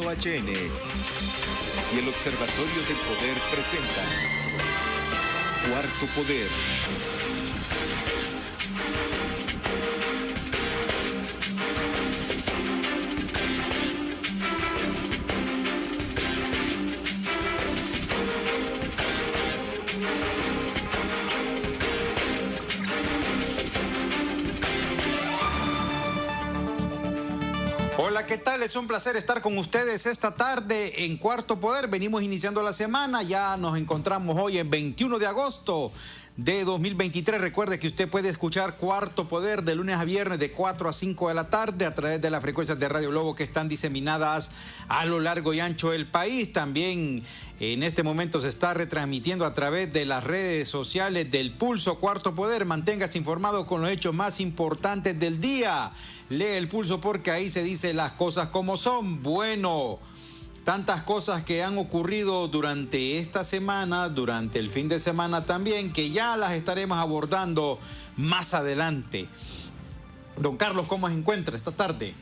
HN y el Observatorio del Poder presentan Cuarto Poder. Hola, ¿qué tal? Es un placer estar con ustedes esta tarde en Cuarto Poder. Venimos iniciando la semana, ya nos encontramos hoy en 21 de agosto de 2023. Recuerde que usted puede escuchar Cuarto Poder de lunes a viernes de 4 a 5 de la tarde a través de las frecuencias de Radio Globo que están diseminadas a lo largo y ancho del país. También en este momento se está retransmitiendo a través de las redes sociales del Pulso Cuarto Poder. Manténgase informado con los hechos más importantes del día. Lee el Pulso porque ahí se dicen las cosas como son. Bueno, tantas cosas que han ocurrido durante esta semana, durante el fin de semana también, que ya las estaremos abordando más adelante. Don Carlos, ¿cómo se encuentra esta tarde?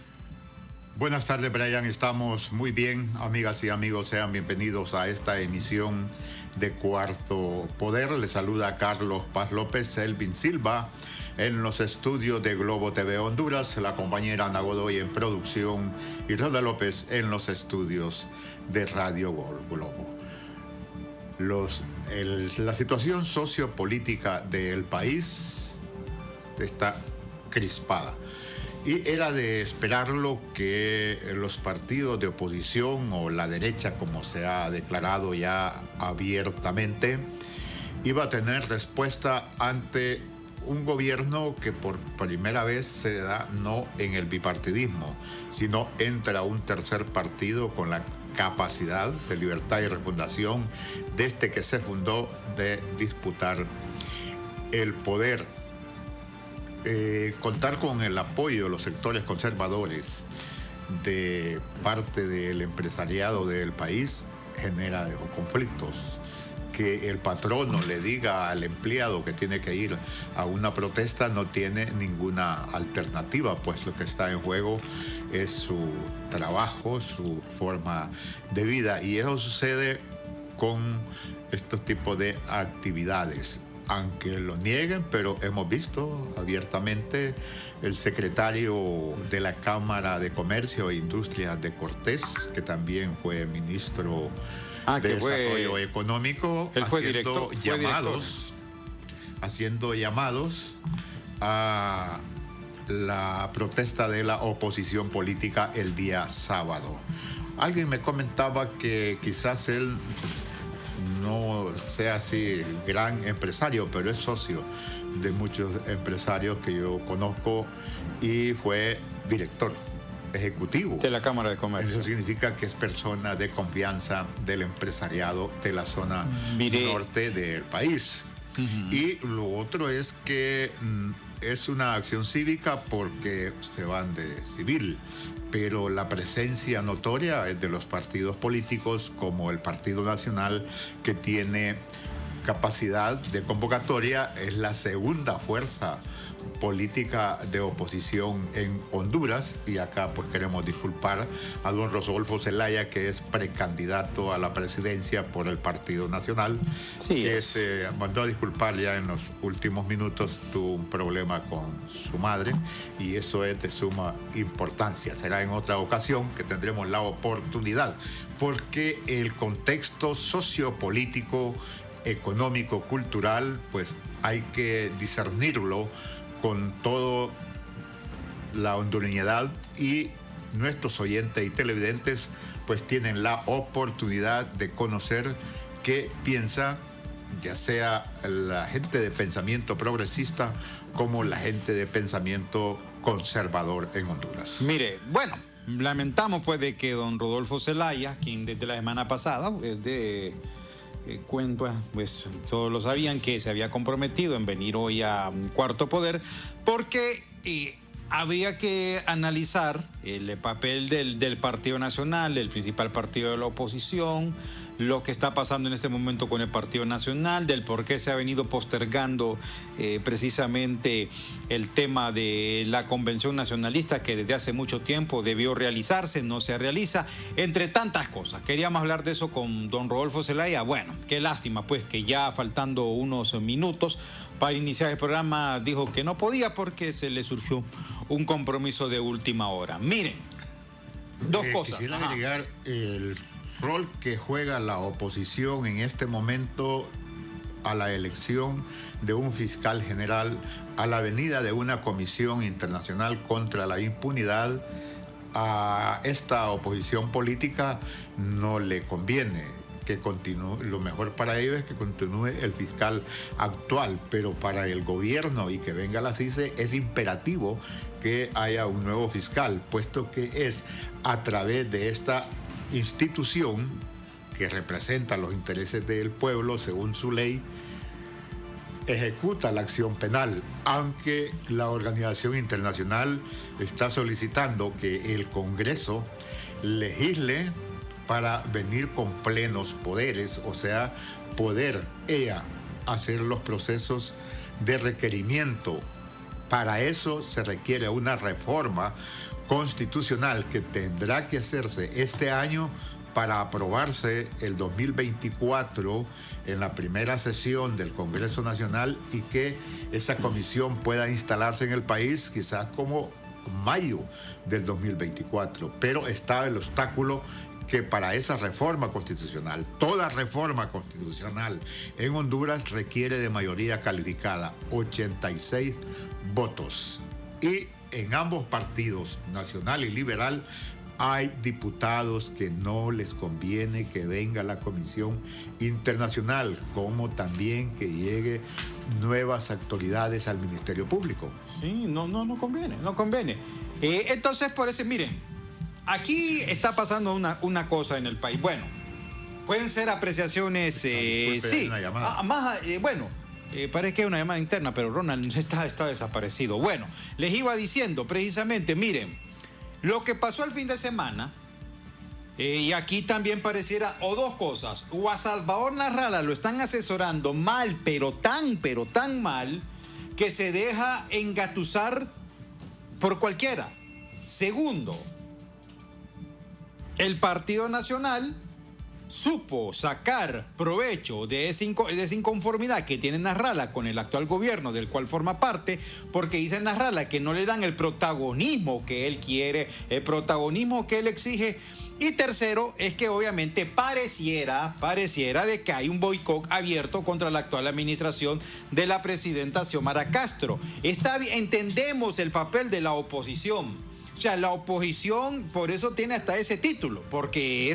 Buenas tardes, Brian. Estamos muy bien, amigas y amigos. Sean bienvenidos a esta emisión de Cuarto Poder. Les saluda Carlos Paz López, Elvin Silva en los estudios de Globo TV Honduras, la compañera Ana Godoy en producción y Roda López en los estudios de Radio Globo. La situación sociopolítica del país está crispada. Y era de esperarlo que los partidos de oposición o la derecha, como se ha declarado ya abiertamente, iba a tener respuesta ante un gobierno que por primera vez se da no en el bipartidismo, sino entra un tercer partido con la capacidad de libertad y refundación desde que se fundó de disputar el poder. Contar con el apoyo de los sectores conservadores de parte del empresariado del país genera conflictos. Que el patrono le diga al empleado que tiene que ir a una protesta no tiene ninguna alternativa, pues lo que está en juego es su trabajo, su forma de vida, y eso sucede con estos tipos de actividades. Aunque lo nieguen, pero hemos visto abiertamente el secretario de la Cámara de Comercio e Industria de Cortés, que también fue ministro de Desarrollo Económico, él fue director, haciendo llamados a la protesta de la oposición política el día sábado. Alguien me comentaba que quizás él no sea así gran empresario, pero es socio de muchos empresarios que yo conozco y fue director ejecutivo de la Cámara de Comercio. Eso significa que es persona de confianza del empresariado de la zona norte del país. Y lo otro es que es una acción cívica porque se van de civil, pero la presencia notoria es de los partidos políticos como el Partido Nacional, que tiene capacidad de convocatoria, es la segunda fuerza política de oposición en Honduras, y acá pues queremos disculpar a don Rodolfo Zelaya, que es precandidato a la presidencia por el Partido Nacional, que se mandó a disculpar ya en los últimos minutos, tuvo un problema con su madre y eso es de suma importancia. Será en otra ocasión que tendremos la oportunidad, porque el contexto sociopolítico, económico, cultural, pues hay que discernirlo con toda la hondureñidad, y nuestros oyentes y televidentes pues tienen la oportunidad de conocer qué piensa ya sea la gente de pensamiento progresista como la gente de pensamiento conservador en Honduras. Mire, bueno, lamentamos pues de que don Rodolfo Zelaya, quien desde la semana pasada es de cuento, pues todos lo sabían, que se había comprometido en venir hoy a Cuarto Poder, porque había que analizar el papel del Partido Nacional, el principal partido de la oposición, lo que está pasando en este momento con el Partido Nacional, del por qué se ha venido postergando precisamente el tema de la Convención Nacionalista, que desde hace mucho tiempo debió realizarse, no se realiza, entre tantas cosas. Queríamos hablar de eso con don Rodolfo Zelaya. Bueno, qué lástima pues que ya faltando unos minutos para iniciar el programa dijo que no podía porque se le surgió un compromiso de última hora. Miren, dos cosas. Quisiera agregar el rol que juega la oposición en este momento a la elección de un fiscal general, a la venida de una comisión internacional contra la impunidad. A esta oposición política no le conviene que continúe. Lo mejor para ellos es que continúe el fiscal actual, pero para el gobierno y que venga la CICE es imperativo que haya un nuevo fiscal, puesto que es a través de esta institución que representa los intereses del pueblo según su ley, ejecuta la acción penal, aunque la organización internacional está solicitando que el Congreso legisle para venir con plenos poderes, o sea, poder ella hacer los procesos de requerimiento. Para eso se requiere una reforma constitucional que tendrá que hacerse este año para aprobarse el 2024 en la primera sesión del Congreso Nacional y que esa comisión pueda instalarse en el país quizás como mayo del 2024. Pero está el obstáculo que para esa reforma constitucional, toda reforma constitucional en Honduras requiere de mayoría calificada, 86 votos. Y en ambos partidos, nacional y liberal, hay diputados que no les conviene que venga la Comisión Internacional, como también que llegue nuevas autoridades al Ministerio Público. Sí, no conviene. Entonces, por eso, miren, aquí está pasando una cosa en el país. Bueno, pueden ser apreciaciones, sí. Parece que hay una llamada interna, pero Ronald está desaparecido. Bueno, les iba diciendo precisamente, miren, lo que pasó el fin de semana, y aquí también pareciera, o dos cosas, o a Salvador Narrala lo están asesorando mal, pero tan mal, que se deja engatusar por cualquiera. Segundo, el Partido Nacional supo sacar provecho de esa inconformidad que tiene Narrala con el actual gobierno del cual forma parte, porque dice Narrala que no le dan el protagonismo que él quiere, el protagonismo que él exige. Y tercero, es que obviamente pareciera de que hay un boicot abierto contra la actual administración de la presidenta Xiomara Castro. Entendemos el papel de la oposición. O sea, la oposición por eso tiene hasta ese título, porque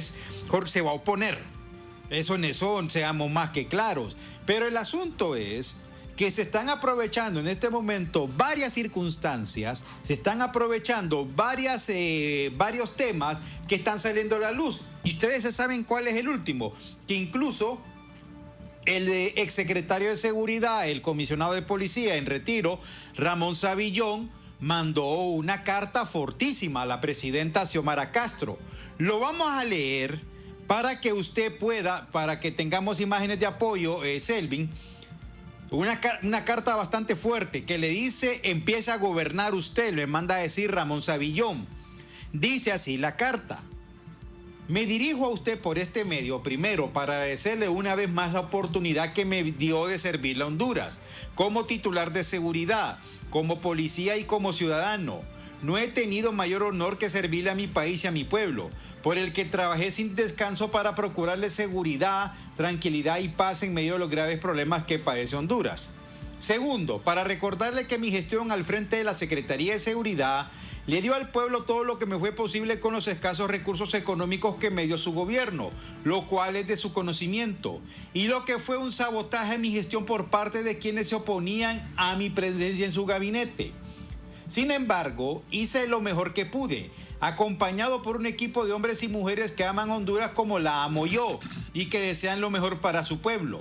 se va a oponer. En eso seamos más que claros. Pero el asunto es que se están aprovechando en este momento varias circunstancias, se están aprovechando varios temas que están saliendo a la luz. Y ustedes saben cuál es el último, que incluso el exsecretario de Seguridad, el comisionado de policía en retiro, Ramón Savillón, mandó una carta fortísima a la presidenta Xiomara Castro. Lo vamos a leer para que usted pueda, para que tengamos imágenes de apoyo, Selvin. Una carta bastante fuerte que le dice: empieza a gobernar usted, le manda a decir Ramón Savillón. Dice así la carta: me dirijo a usted por este medio, primero, para agradecerle una vez más la oportunidad que me dio de servirle a Honduras, como titular de seguridad, como policía y como ciudadano. No he tenido mayor honor que servirle a mi país y a mi pueblo, por el que trabajé sin descanso para procurarle seguridad, tranquilidad y paz en medio de los graves problemas que padece Honduras. Segundo, para recordarle que mi gestión al frente de la Secretaría de Seguridad le dio al pueblo todo lo que me fue posible con los escasos recursos económicos que me dio su gobierno, lo cual es de su conocimiento, y lo que fue un sabotaje en mi gestión por parte de quienes se oponían a mi presencia en su gabinete. Sin embargo, hice lo mejor que pude, acompañado por un equipo de hombres y mujeres que aman Honduras como la amo yo y que desean lo mejor para su pueblo.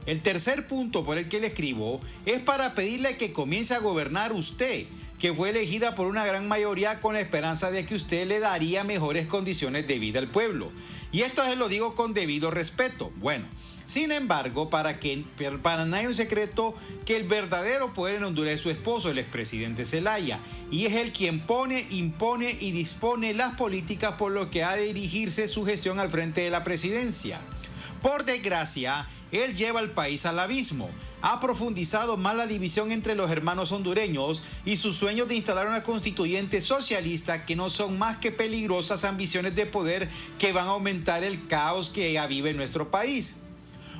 El tercer punto por el que le escribo es para pedirle que comience a gobernar usted, que fue elegida por una gran mayoría con la esperanza de que usted le daría mejores condiciones de vida al pueblo. Y esto se lo digo con debido respeto. Bueno, sin embargo, para nadie es un secreto que el verdadero poder en Honduras es su esposo, el expresidente Zelaya, y es él quien pone, impone y dispone las políticas por lo que ha de dirigirse su gestión al frente de la presidencia. Por desgracia, él lleva al país al abismo. Ha profundizado más la división entre los hermanos hondureños y sus sueños de instalar una constituyente socialista que no son más que peligrosas ambiciones de poder que van a aumentar el caos que ya vive nuestro país.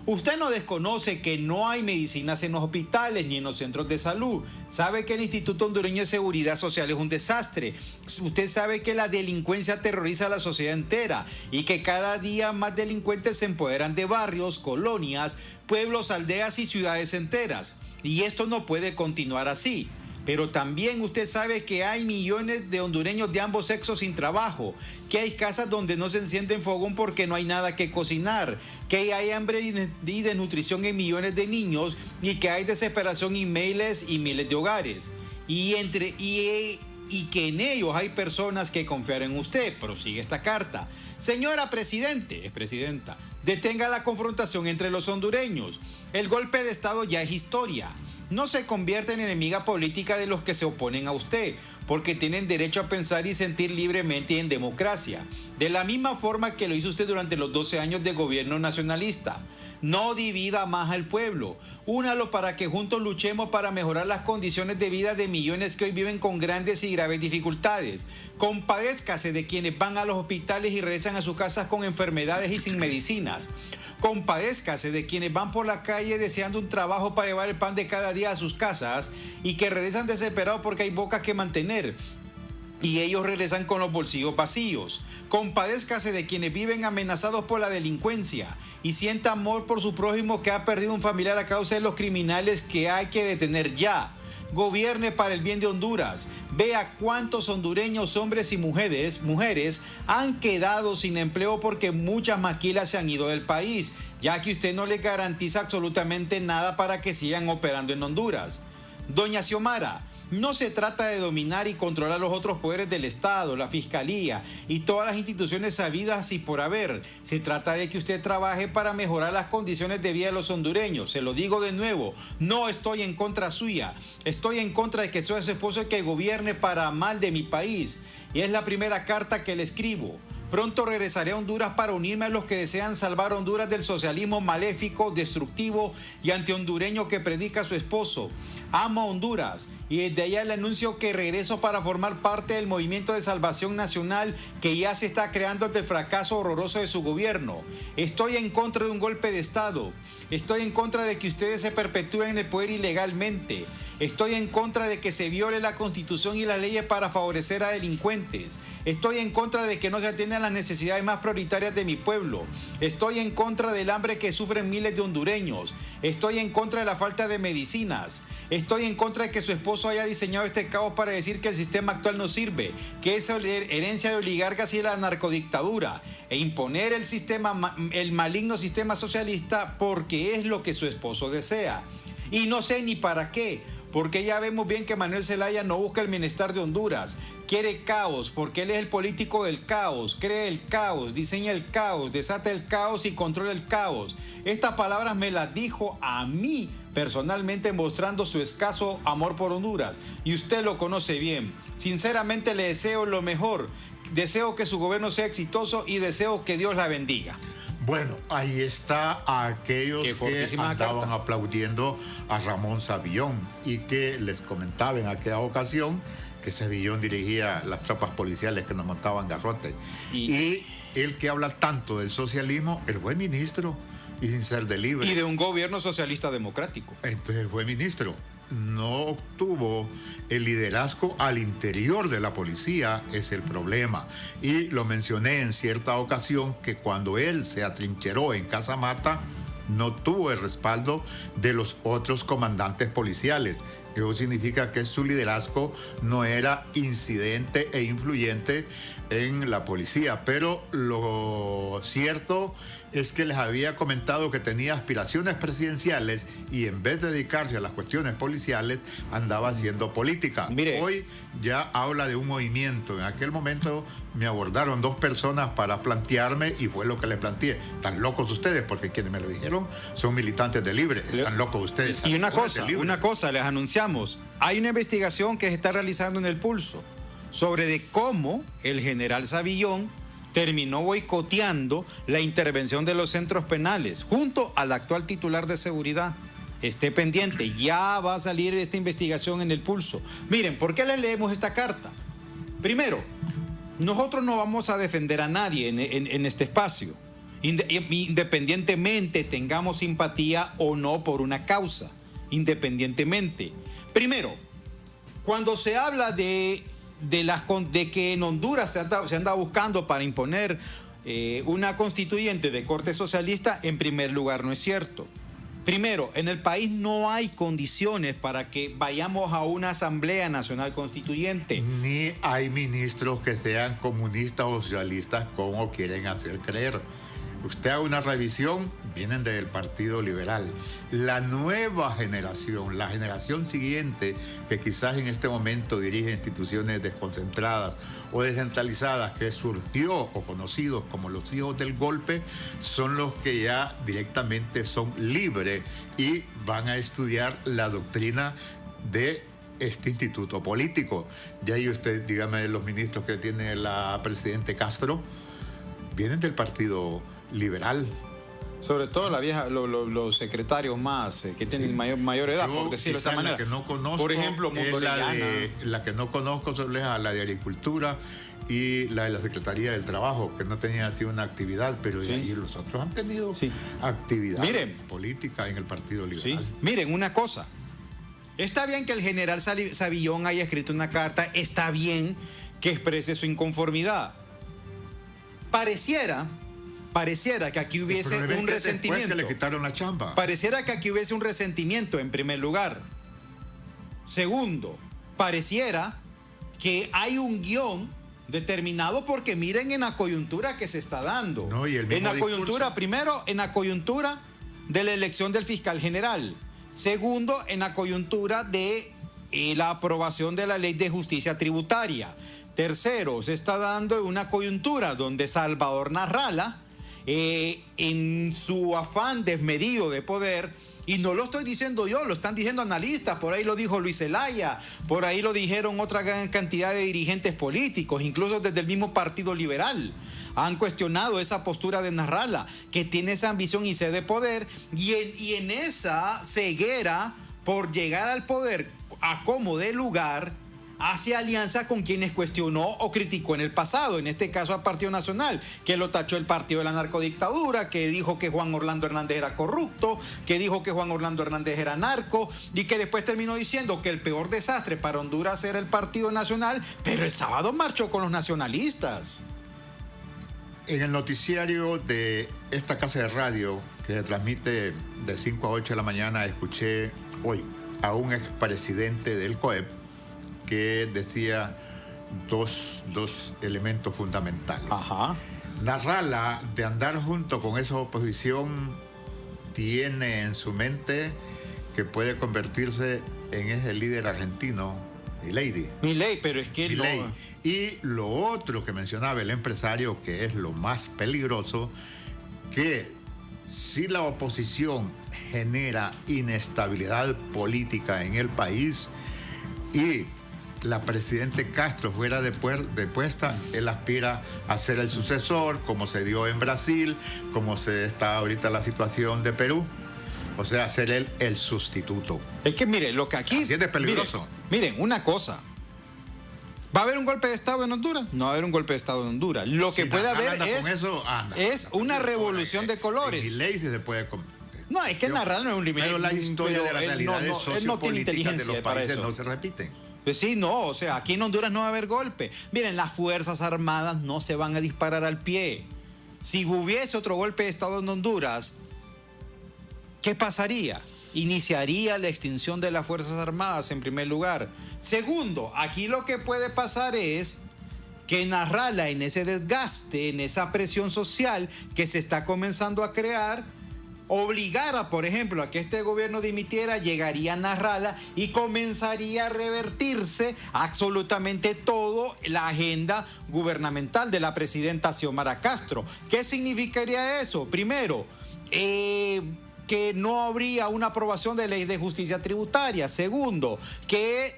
Usted no desconoce que no hay medicinas en los hospitales ni en los centros de salud. Sabe que el Instituto Hondureño de Seguridad Social es un desastre. Usted sabe que la delincuencia aterroriza a la sociedad entera y que cada día más delincuentes se empoderan de barrios, colonias, pueblos, aldeas y ciudades enteras. Y esto no puede continuar así. Pero también usted sabe que hay millones de hondureños de ambos sexos sin trabajo, que hay casas donde no se enciende fogón porque no hay nada que cocinar, que hay hambre y desnutrición en millones de niños y que hay desesperación en miles y miles de hogares. Y que en ellos hay personas que confiar en usted. Prosigue esta carta. Señora presidenta, detenga la confrontación entre los hondureños. El golpe de Estado ya es historia. No se convierta en enemiga política de los que se oponen a usted, porque tienen derecho a pensar y sentir libremente en democracia, de la misma forma que lo hizo usted durante los 12 años de gobierno nacionalista. No divida más al pueblo, únalo para que juntos luchemos para mejorar las condiciones de vida de millones que hoy viven con grandes y graves dificultades. Compadézcase de quienes van a los hospitales y regresan a sus casas con enfermedades y sin medicinas. Compadézcase de quienes van por la calle deseando un trabajo para llevar el pan de cada día a sus casas y que regresan desesperados porque hay bocas que mantener. Y ellos regresan con los bolsillos vacíos. Compadézcase de quienes viven amenazados por la delincuencia y sienta amor por su prójimo que ha perdido un familiar a causa de los criminales que hay que detener ya. Gobierne para el bien de Honduras. Vea cuántos hondureños, hombres y mujeres han quedado sin empleo porque muchas maquilas se han ido del país, ya que usted no les garantiza absolutamente nada para que sigan operando en Honduras. Doña Xiomara, no se trata de dominar y controlar los otros poderes del Estado, la Fiscalía y todas las instituciones sabidas y por haber. Se trata de que usted trabaje para mejorar las condiciones de vida de los hondureños. Se lo digo de nuevo, no estoy en contra suya. Estoy en contra de que sea su esposo el que gobierne para mal de mi país. Y es la primera carta que le escribo. Pronto regresaré a Honduras para unirme a los que desean salvar a Honduras del socialismo maléfico, destructivo y antihondureño que predica su esposo. Amo a Honduras y desde allá le anuncio que regreso para formar parte del movimiento de salvación nacional que ya se está creando ante el fracaso horroroso de su gobierno. Estoy en contra de un golpe de Estado. Estoy en contra de que ustedes se perpetúen en el poder ilegalmente. Estoy en contra de que se viole la Constitución y las leyes para favorecer a delincuentes. Estoy en contra de que no se atiendan las necesidades más prioritarias de mi pueblo. Estoy en contra del hambre que sufren miles de hondureños. Estoy en contra de la falta de medicinas. Estoy en contra de que su esposo haya diseñado este caos para decir que el sistema actual no sirve, que es herencia de oligarcas y la narcodictadura, e imponer el maligno sistema socialista porque es lo que su esposo desea. Y no sé ni para qué. Porque ya vemos bien que Manuel Zelaya no busca el bienestar de Honduras, quiere caos, porque él es el político del caos, cree el caos, diseña el caos, desata el caos y controla el caos. Estas palabras me las dijo a mí personalmente, mostrando su escaso amor por Honduras, y usted lo conoce bien. Sinceramente le deseo lo mejor, deseo que su gobierno sea exitoso y deseo que Dios la bendiga. Bueno, ahí está a aquellos que andaban aplaudiendo a Ramón Savillón y que les comentaba en aquella ocasión que Savillón dirigía las tropas policiales que nos montaban garrote. Y el que habla tanto del socialismo, el buen ministro, y sin ser de libre. Y de un gobierno socialista democrático. Entonces el buen ministro no obtuvo el liderazgo al interior de la policía, es el problema. Y lo mencioné en cierta ocasión que cuando él se atrincheró en Casamata, no tuvo el respaldo de los otros comandantes policiales. Eso significa que su liderazgo no era incidente e influyente en la policía, pero lo Lo cierto es que les había comentado que tenía aspiraciones presidenciales y en vez de dedicarse a las cuestiones policiales, andaba haciendo política. Mire. Hoy ya habla de un movimiento. En aquel momento me abordaron 2 personas para plantearme y fue lo que les planteé. Están locos ustedes, porque quienes me lo dijeron son militantes de Libre. Están locos ustedes. Y una cosa, les anunciamos. Hay una investigación que se está realizando en El Pulso sobre de cómo el general Savillón terminó boicoteando la intervención de los centros penales junto al actual titular de seguridad. Esté pendiente, ya va a salir esta investigación en El Pulso. Miren, ¿por qué les leemos esta carta? Primero, nosotros no vamos a defender a nadie en este espacio, independientemente tengamos simpatía o no por una causa, independientemente. Primero, cuando se habla de que en Honduras se anda buscando para imponer una constituyente de corte socialista, en primer lugar no es cierto. Primero, en el país no hay condiciones para que vayamos a una Asamblea Nacional Constituyente. Ni hay ministros que sean comunistas o socialistas como quieren hacer creer. Usted haga una revisión, vienen del Partido Liberal. La nueva generación, la generación siguiente, que quizás en este momento dirige instituciones desconcentradas o descentralizadas, que surgió o conocidos como los hijos del golpe, son los que ya directamente son libres y van a estudiar la doctrina de este instituto político. Ya ahí usted, dígame, los ministros que tiene la presidente Castro, vienen del Partido Liberal. Sobre todo la vieja, los secretarios más que tienen mayor edad, por decirlo de esa manera. La que no conozco, por ejemplo, la que no conozco es la de Agricultura y la de la Secretaría del Trabajo, que no tenía así una actividad, pero sí. Y los otros han tenido actividad política en el Partido Liberal. Sí. Miren, una cosa. Está bien que el general Savillón haya escrito una carta, está bien que exprese su inconformidad. Pareciera que aquí hubiese un resentimiento. Que le quitaron la chamba. Pareciera que aquí hubiese un resentimiento, en primer lugar. Segundo, pareciera que hay un guión determinado, porque miren en la coyuntura que se está dando. No, y el mismo en la discurso. coyuntura, primero, en la coyuntura de la elección del fiscal general. Segundo, en la coyuntura de la aprobación de la ley de justicia tributaria. Tercero, se está dando una coyuntura donde Salvador Narrala, en su afán desmedido de poder, y no lo estoy diciendo yo, lo están diciendo analistas, por ahí lo dijo Luis Zelaya, por ahí lo dijeron otra gran cantidad de dirigentes políticos, incluso desde el mismo Partido Liberal, han cuestionado esa postura de Narrala, que tiene esa ambición y sed de poder, y en esa ceguera por llegar al poder a como dé lugar, hace alianza con quienes cuestionó o criticó en el pasado, en este caso al Partido Nacional, que lo tachó el partido de la narcodictadura, que dijo que Juan Orlando Hernández era corrupto, que dijo que Juan Orlando Hernández era narco, y que después terminó diciendo que el peor desastre para Honduras era el Partido Nacional, pero el sábado marchó con los nacionalistas. En el noticiario de esta casa de radio, que se transmite de 5 a 8 de la mañana, escuché hoy a un expresidente del COEP que decía dos elementos fundamentales. Ajá. Narrala, de andar junto con esa oposición, tiene en su mente que puede convertirse en ese líder argentino, Milei, pero es que Milei. no. Y lo otro que mencionaba el empresario, que es lo más peligroso, que si la oposición genera inestabilidad política en el país y la presidente Castro fuera depuesta, él aspira a ser el sucesor, como se dio en Brasil, como se está ahorita la situación de Perú. O sea, ser él el sustituto. Es que mire, lo que aquí... Así es de peligroso. Miren, una cosa. ¿Va a haber un golpe de Estado en Honduras? No va a haber un golpe de Estado en Honduras. Lo que puede haber es una revolución de colores. Y ley se puede... No, es que Narrala no es un límite. Pero la historia de las realidades sociopolíticas de los países no se repiten. Pues sí, no, o sea, aquí en Honduras no va a haber golpe. Miren, las Fuerzas Armadas no se van a disparar al pie. Si hubiese otro golpe de Estado en Honduras, ¿qué pasaría? Iniciaría la extinción de las Fuerzas Armadas en primer lugar. Segundo, aquí lo que puede pasar es que Nasralla, en ese desgaste, en esa presión social que se está comenzando a crear, obligara, por ejemplo, a que este gobierno dimitiera, llegaría Nasralla y comenzaría a revertirse absolutamente todo la agenda gubernamental de la presidenta Xiomara Castro. ¿Qué significaría eso? Primero, que no habría una aprobación de ley de justicia tributaria. Segundo, que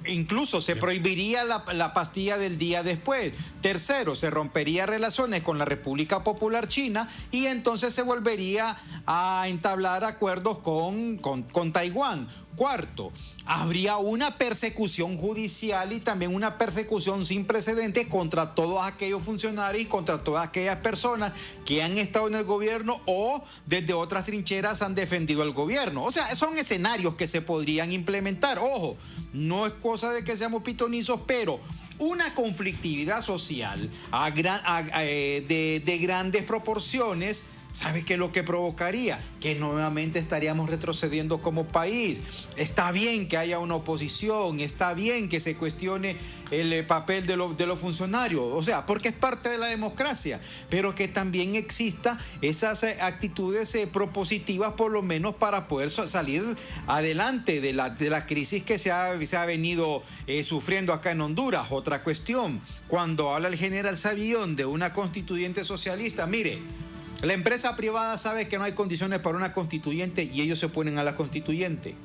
incluso se prohibiría la pastilla del día después. Tercero, se rompería relaciones con la República Popular China y entonces se volvería a entablar acuerdos con Taiwán. Cuarto, habría una persecución judicial y también una persecución sin precedentes contra todos aquellos funcionarios y contra todas aquellas personas que han estado en el gobierno o desde otras trincheras han defendido al gobierno. O sea, son escenarios que se podrían implementar. Ojo, no es cosa de que seamos pitonizos, pero una conflictividad social de grandes proporciones, ¿sabe qué es lo que provocaría? Que nuevamente estaríamos retrocediendo como país. Está bien que haya una oposición, está bien que se cuestione el papel de los funcionarios, o sea, porque es parte de la democracia, pero que también exista esas actitudes propositivas, por lo menos para poder salir adelante de la crisis que se ha venido sufriendo acá en Honduras. Otra cuestión, cuando habla el general Savillón de una constituyente socialista, mire, la empresa privada sabe que no hay condiciones para una constituyente y ellos se oponen a la constituyente.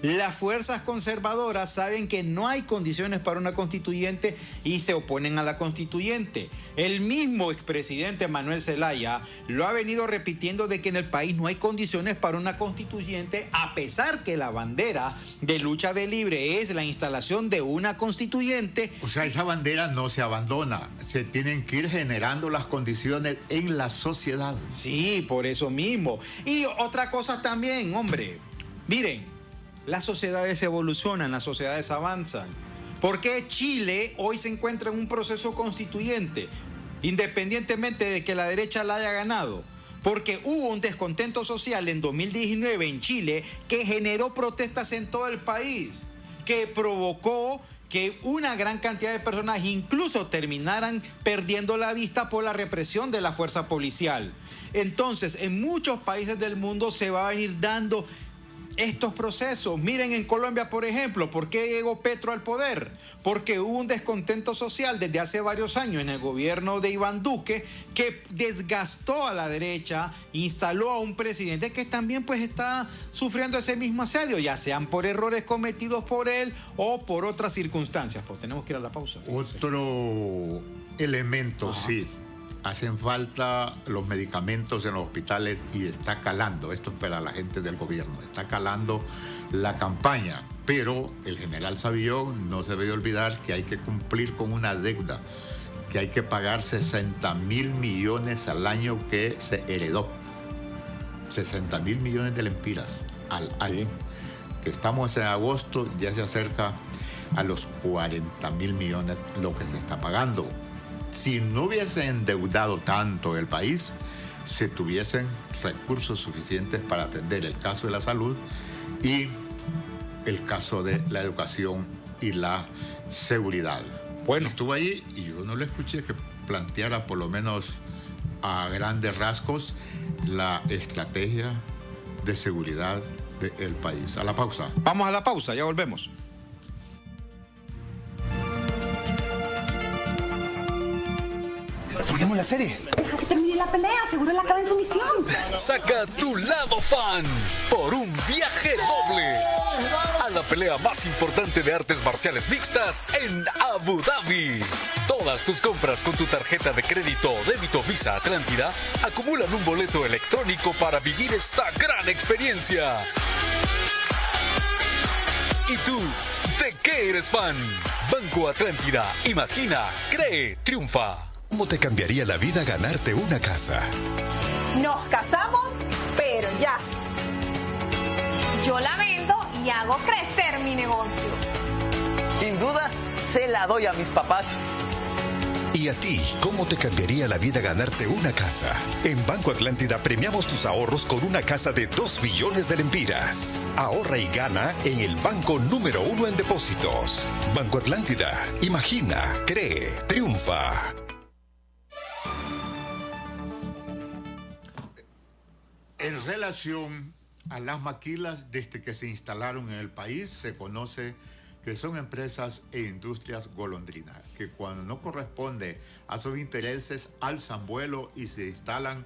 Las fuerzas conservadoras saben que no hay condiciones para una constituyente y se oponen a la constituyente. El mismo expresidente Manuel Zelaya lo ha venido repitiendo de que en el país no hay condiciones para una constituyente, a pesar que la bandera de lucha de libre es la instalación de una constituyente. O sea, esa bandera no se abandona, se tienen que ir generando las condiciones en la sociedad. Sí, por eso mismo. Y otra cosa también, hombre, miren, las sociedades evolucionan, las sociedades avanzan. ¿Por qué Chile hoy se encuentra en un proceso constituyente, independientemente de que la derecha la haya ganado? Porque hubo un descontento social en 2019 en Chile que generó protestas en todo el país, que provocó que una gran cantidad de personas incluso terminaran perdiendo la vista por la represión de la fuerza policial. Entonces, en muchos países del mundo se va a venir dando estos procesos. Miren en Colombia, por ejemplo, ¿por qué llegó Petro al poder? Porque hubo un descontento social desde hace varios años en el gobierno de Iván Duque que desgastó a la derecha, instaló a un presidente que también pues está sufriendo ese mismo asedio, ya sean por errores cometidos por él o por otras circunstancias. Pues tenemos que ir a la pausa. Fíjense. Otro elemento, sí. Hacen falta los medicamentos en los hospitales y está calando, esto es para la gente del gobierno, está calando la campaña, pero el general Savillón no se debe olvidar que hay que cumplir con una deuda, que hay que pagar 60.000 millones al año que se heredó, 60.000 millones de lempiras al año, que estamos en agosto, ya se acerca a los 40.000 millones lo que se está pagando. Si no hubiese endeudado tanto el país, se tuviesen recursos suficientes para atender el caso de la salud y el caso de la educación y la seguridad. Bueno, estuvo ahí y yo no le escuché que planteara por lo menos a grandes rasgos la estrategia de seguridad del país. A la pausa. Vamos a la pausa, ya volvemos. Ponemos la serie. Deja que termine la pelea, seguro él acaba en su misión. Saca tu lado fan por un viaje doble a la pelea más importante de artes marciales mixtas en Abu Dhabi. Todas tus compras con tu tarjeta de crédito o débito Visa Atlántida acumulan un boleto electrónico para vivir esta gran experiencia. ¿Y tú, de qué eres fan? Banco Atlántida. Imagina, cree, triunfa. ¿Cómo te cambiaría la vida ganarte una casa? Nos casamos, pero ya. Yo la vendo y hago crecer mi negocio. Sin duda, se la doy a mis papás. ¿Y a ti, cómo te cambiaría la vida ganarte una casa? En Banco Atlántida premiamos tus ahorros con una casa de 2 millones de lempiras. Ahorra y gana en el banco número 1 en depósitos. Banco Atlántida. Imagina, cree, triunfa. En relación a las maquilas, desde que se instalaron en el país, se conoce que son empresas e industrias golondrinas, que cuando no corresponde a sus intereses alzan vuelo y se instalan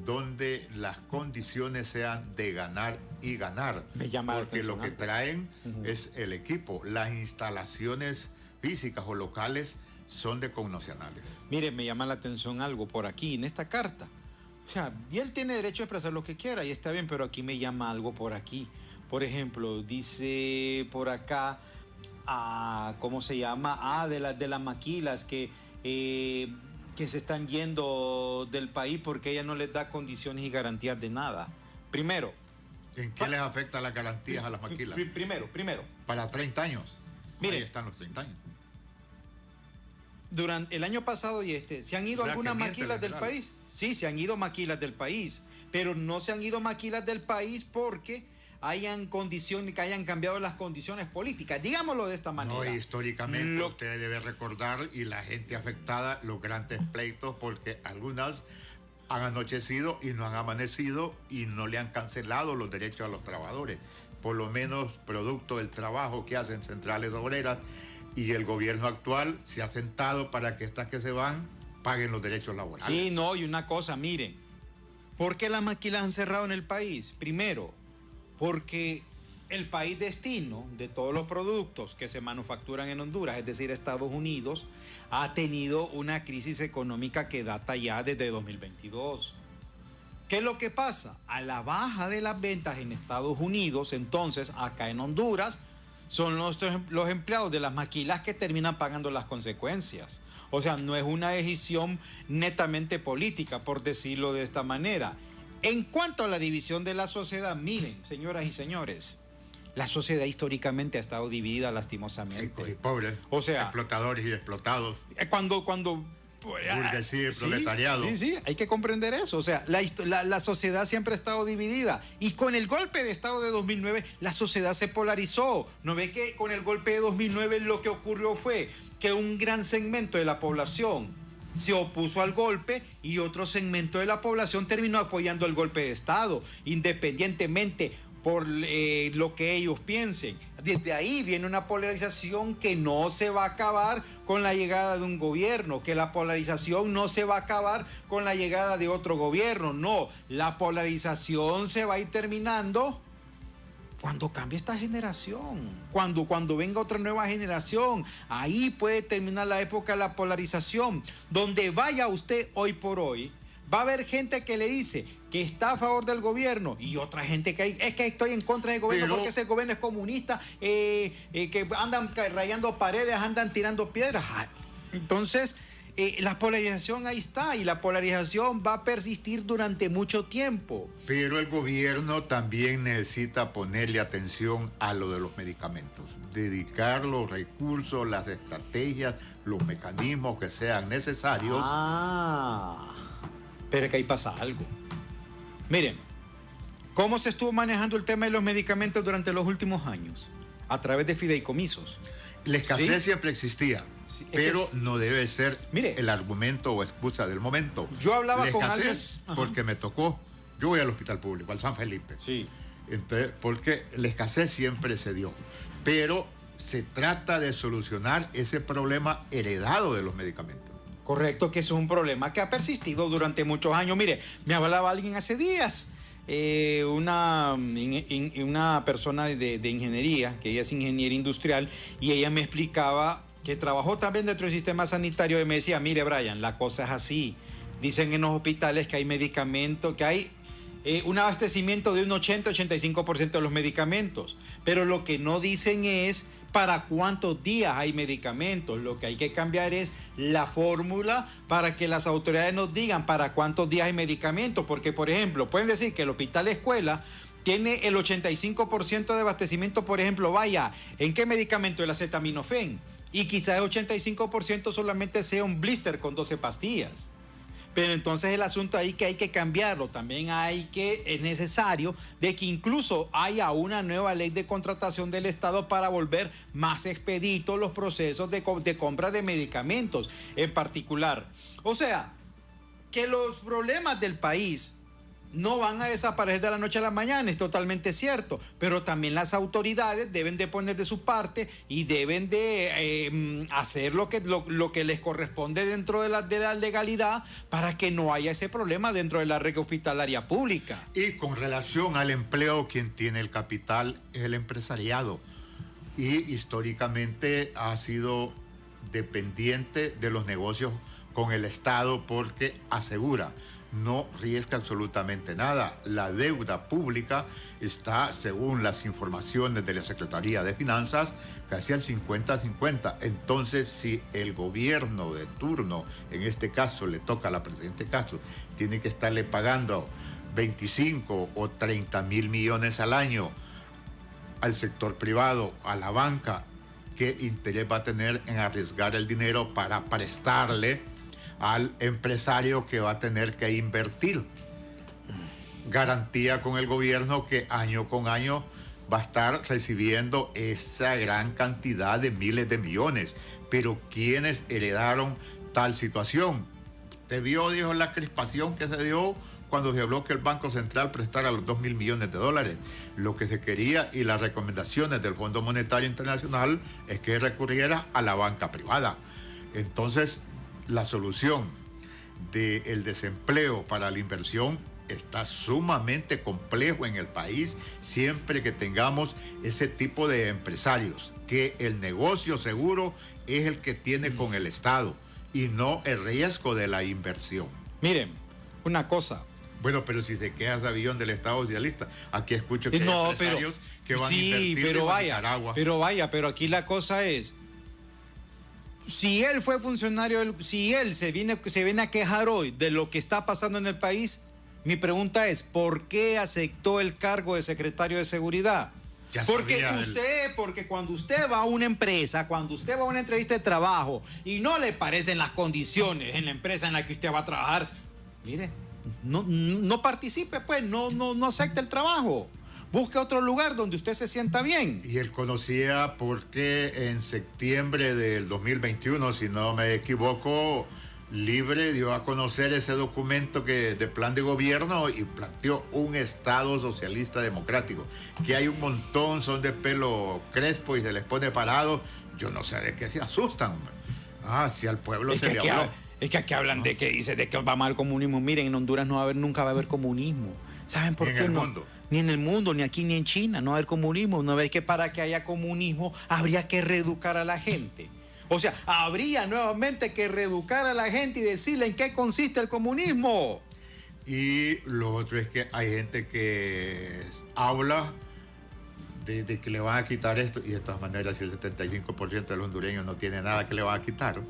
donde las condiciones sean de ganar y ganar. Me llama la porque lo que traen es el equipo. Las instalaciones físicas o locales son de connacionales. Mire, me llama la atención algo por aquí, en esta carta. O sea, y él tiene derecho a expresar lo que quiera y está bien, pero aquí me llama algo por aquí. Por ejemplo, dice por acá, ¿cómo se llama? De las maquilas que se están yendo del país porque ella no les da condiciones y garantías de nada. Primero. ¿En qué les afecta las garantías a las maquilas? Primero. Para 30 años. Mire, ahí están los 30 años. Durante el año pasado y ¿se han ido algunas maquilas del país? Sí, se han ido maquilas del país, pero no se han ido maquilas del país porque hayan cambiado las condiciones políticas, digámoslo de esta manera. No, históricamente usted debe recordar, y la gente afectada, los grandes pleitos, porque algunas han anochecido y no han amanecido y no le han cancelado los derechos a los trabajadores, por lo menos producto del trabajo que hacen centrales obreras, y el gobierno actual se ha sentado para que estas que se van paguen los derechos laborales. Sí, no, y una cosa, miren, ¿por qué las maquilas han cerrado en el país? Primero, porque el país destino de todos los productos que se manufacturan en Honduras, es decir, Estados Unidos, ha tenido una crisis económica que data ya desde 2022. ¿Qué es lo que pasa? A la baja de las ventas en Estados Unidos, entonces, acá en Honduras, son los empleados de las maquilas que terminan pagando las consecuencias. O sea, no es una decisión netamente política, por decirlo de esta manera. En cuanto a la división de la sociedad, miren, señoras y señores, la sociedad históricamente ha estado dividida lastimosamente. Pobres, o sea, explotadores y explotados. Cuando burguesía y proletariado. Sí, hay que comprender eso. O sea, la sociedad siempre ha estado dividida. Y con el golpe de Estado de 2009, la sociedad se polarizó. ¿No ve que con el golpe de 2009 lo que ocurrió fue que un gran segmento de la población se opuso al golpe y otro segmento de la población terminó apoyando el golpe de Estado, independientemente por lo que ellos piensen? Desde ahí viene una polarización que no se va a acabar con la llegada de un gobierno, que la polarización no se va a acabar con la llegada de otro gobierno. No, la polarización se va a ir terminando cuando cambie esta generación, cuando venga otra nueva generación. Ahí puede terminar la época de la polarización. Donde vaya usted hoy por hoy, va a haber gente que le dice que está a favor del gobierno y otra gente que es que estoy en contra del gobierno porque ese gobierno es comunista, que andan rayando paredes, andan tirando piedras. Entonces, la polarización ahí está y la polarización va a persistir durante mucho tiempo. Pero el gobierno también necesita ponerle atención a lo de los medicamentos, dedicar los recursos, las estrategias, los mecanismos que sean necesarios. Pero es que ahí pasa algo. Miren, ¿cómo se estuvo manejando el tema de los medicamentos durante los últimos años? A través de fideicomisos. La escasez siempre existía, pero no debe ser el argumento o excusa del momento. Yo hablaba la con alguien... porque me tocó, yo voy al hospital público, al San Felipe. Sí. Entonces, porque la escasez siempre se dio, pero se trata de solucionar ese problema heredado de los medicamentos. Correcto, que eso es un problema que ha persistido durante muchos años. Mire, me hablaba alguien hace días, una persona de ingeniería, que ella es ingeniera industrial, y ella me explicaba que trabajó también dentro del sistema sanitario y me decía, mire Brian, la cosa es así. Dicen en los hospitales que hay medicamentos, que hay un abastecimiento de un 80-85% de los medicamentos, pero lo que no dicen es para cuántos días hay medicamentos. Lo que hay que cambiar es la fórmula para que las autoridades nos digan para cuántos días hay medicamentos, porque por ejemplo pueden decir que el hospital escuela tiene el 85% de abastecimiento, por ejemplo, vaya, ¿en qué medicamento? El acetaminofén. Y quizás el 85% solamente sea un blister con 12 pastillas. Pero entonces el asunto ahí que hay que cambiarlo. También es necesario de que incluso haya una nueva ley de contratación del Estado para volver más expeditos los procesos de compra de medicamentos en particular. O sea, que los problemas del país no van a desaparecer de la noche a la mañana, es totalmente cierto, pero también las autoridades deben de poner de su parte y deben de hacer lo que les corresponde dentro de la legalidad para que no haya ese problema dentro de la red hospitalaria pública. Y con relación al empleo, quien tiene el capital es el empresariado y históricamente ha sido dependiente de los negocios con el Estado porque asegura, no riesga absolutamente nada. La deuda pública está, según las informaciones de la Secretaría de Finanzas, casi al 50-50. Entonces, si el gobierno de turno, en este caso le toca a la presidente Castro, tiene que estarle pagando 25 o 30 mil millones al año al sector privado, a la banca, ¿qué interés va a tener en arriesgar el dinero para prestarle al empresario que va a tener que invertir? Garantía con el gobierno que año con año va a estar recibiendo esa gran cantidad de miles de millones. Pero ¿quiénes heredaron tal situación? Te vio, dijo, la crispación que se dio cuando se habló que el Banco Central prestara los 2.000 millones de dólares. Lo que se quería y las recomendaciones del Fondo Monetario Internacional es que recurriera a la banca privada. Entonces, la solución del desempleo para la inversión está sumamente complejo en el país siempre que tengamos ese tipo de empresarios, que el negocio seguro es el que tiene con el Estado y no el riesgo de la inversión. Miren, una cosa. Bueno, pero si se queda ese avión del Estado socialista, aquí escucho que hay empresarios que van a invertir en Nicaragua. Pero aquí la cosa es, si él fue funcionario, si él se viene a quejar hoy de lo que está pasando en el país, mi pregunta es, ¿por qué aceptó el cargo de secretario de Seguridad? Porque cuando usted va a una empresa, cuando usted va a una entrevista de trabajo y no le parecen las condiciones en la empresa en la que usted va a trabajar, mire, no participe, pues, no acepte el trabajo. Busque otro lugar donde usted se sienta bien. Y él conocía porque en septiembre del 2021, si no me equivoco, Libre dio a conocer ese documento de plan de gobierno y planteó un Estado socialista democrático. Que hay un montón, son de pelo crespo y se les pone parado. Yo no sé de qué se asustan. Si al pueblo se le habló. Es que aquí hablan de que dice de que va mal el comunismo. Miren, en Honduras nunca va a haber comunismo. ¿Saben por qué no? Ni en el mundo, ni aquí, ni en China, no va a haber comunismo. ¿No ves que para que haya comunismo habría que reeducar a la gente? O sea, habría nuevamente que reeducar a la gente y decirle en qué consiste el comunismo. Y lo otro es que hay gente que habla de que le van a quitar esto, y de todas maneras, si el 75% de los hondureños no tiene nada que le van a quitar,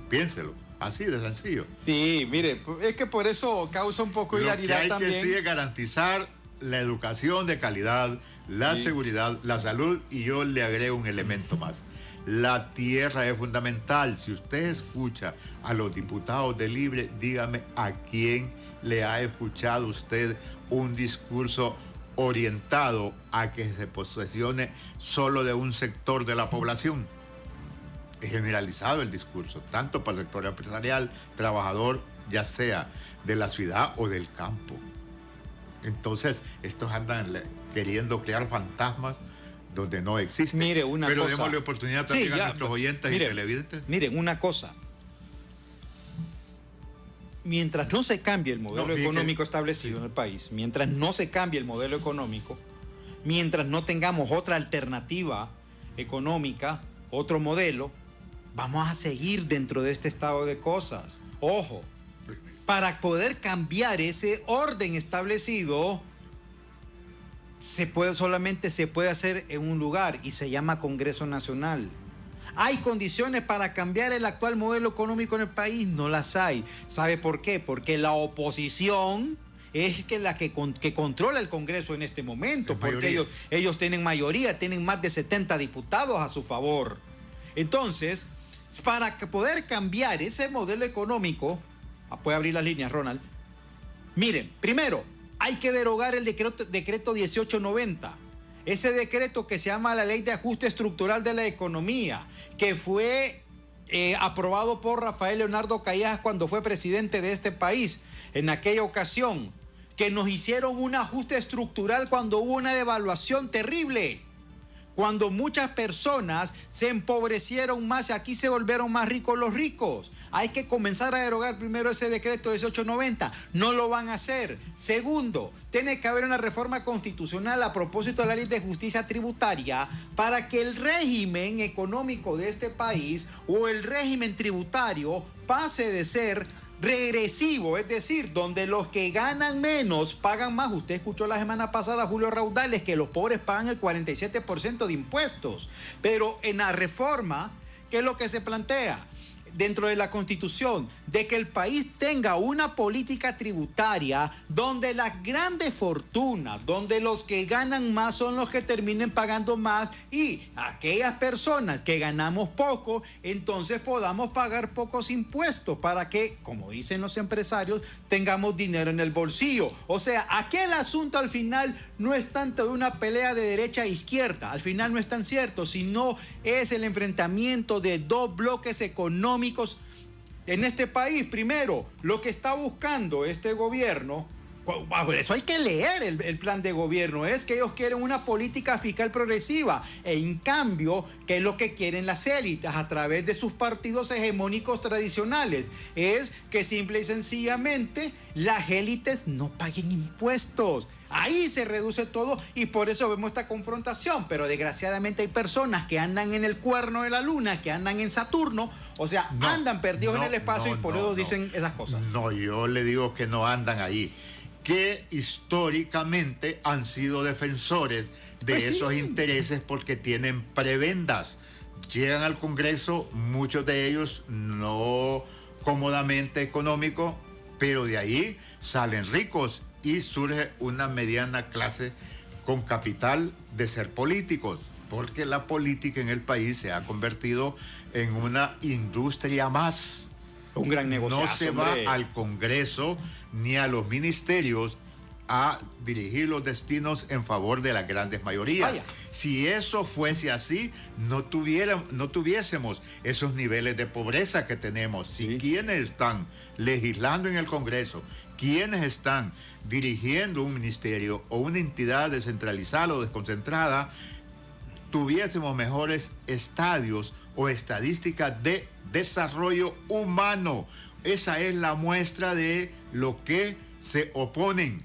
piénselo. Así de sencillo. Sí, mire, es que por eso causa un poco de hilaridad también. Lo que hay que sí es garantizar la educación de calidad, la seguridad, la salud, y yo le agrego un elemento más. La tierra es fundamental. Si usted escucha a los diputados de Libre, dígame a quién le ha escuchado usted un discurso orientado a que se posesione solo de un sector de la población. Es generalizado el discurso, tanto para el sector empresarial, trabajador, ya sea de la ciudad o del campo. Entonces, estos andan queriendo crear fantasmas donde no existen. Mire, una cosa. Pero démosle oportunidad también a nuestros oyentes y televidentes. Miren, una cosa. Mientras no se cambie el modelo económico establecido en el país, mientras no se cambie el modelo económico, mientras no tengamos otra alternativa económica, otro modelo, vamos a seguir dentro de este estado de cosas. Ojo, para poder cambiar ese orden establecido, solamente se puede hacer en un lugar y se llama Congreso Nacional. ¿Hay condiciones para cambiar el actual modelo económico en el país? No las hay. ¿Sabe por qué? Porque la oposición es la que controla el Congreso en este momento, porque ellos tienen mayoría, tienen más de 70 diputados a su favor. Entonces, para poder cambiar ese modelo económico, puede abrir las líneas, Ronald. Miren, primero, hay que derogar el decreto 1890. Ese decreto que se llama la Ley de Ajuste Estructural de la Economía, que fue aprobado por Rafael Leonardo Callejas cuando fue presidente de este país en aquella ocasión, que nos hicieron un ajuste estructural cuando hubo una devaluación terrible, cuando muchas personas se empobrecieron más y aquí se volvieron más ricos los ricos. Hay que comenzar a derogar primero ese decreto 1890. No lo van a hacer. Segundo, tiene que haber una reforma constitucional a propósito de la Ley de Justicia Tributaria para que el régimen económico de este país o el régimen tributario pase de ser regresivo, es decir, donde los que ganan menos pagan más. Usted escuchó la semana pasada a Julio Raudales que los pobres pagan el 47% de impuestos, pero en la reforma, ¿qué es lo que se plantea? Dentro de la Constitución, de que el país tenga una política tributaria donde las grandes fortunas, donde los que ganan más son los que terminen pagando más y aquellas personas que ganamos poco, entonces podamos pagar pocos impuestos para que, como dicen los empresarios, tengamos dinero en el bolsillo. O sea, aquel asunto al final no es tanto de una pelea de derecha e izquierda, al final no es tan cierto, sino es el enfrentamiento de dos bloques económicos en este país. Primero, lo que está buscando este gobierno, por eso hay que leer el plan de gobierno, es que ellos quieren una política fiscal progresiva, en cambio, ¿qué es lo que quieren las élites a través de sus partidos hegemónicos tradicionales? Es que simple y sencillamente las élites no paguen impuestos. Ahí se reduce todo y por eso vemos esta confrontación, pero desgraciadamente hay personas que andan en el cuerno de la luna, que andan en Saturno, o sea, andan perdidos en el espacio y por eso dicen esas cosas. No, yo le digo que no andan ahí, que históricamente han sido defensores de esos intereses porque tienen prebendas. Llegan al Congreso, muchos de ellos no cómodamente económico, pero de ahí salen ricos y surge una mediana clase con capital de ser políticos, porque la política en el país se ha convertido en una industria más. Un gran negocio. No se va al Congreso ni a los ministerios a dirigir los destinos en favor de las grandes mayorías. Vaya. Si eso fuese así, no tuviésemos esos niveles de pobreza que tenemos. Si quienes están legislando en el Congreso, quienes están dirigiendo un ministerio o una entidad descentralizada o desconcentrada, tuviésemos mejores estadios o estadísticas de desarrollo humano. Esa es la muestra de lo que se oponen.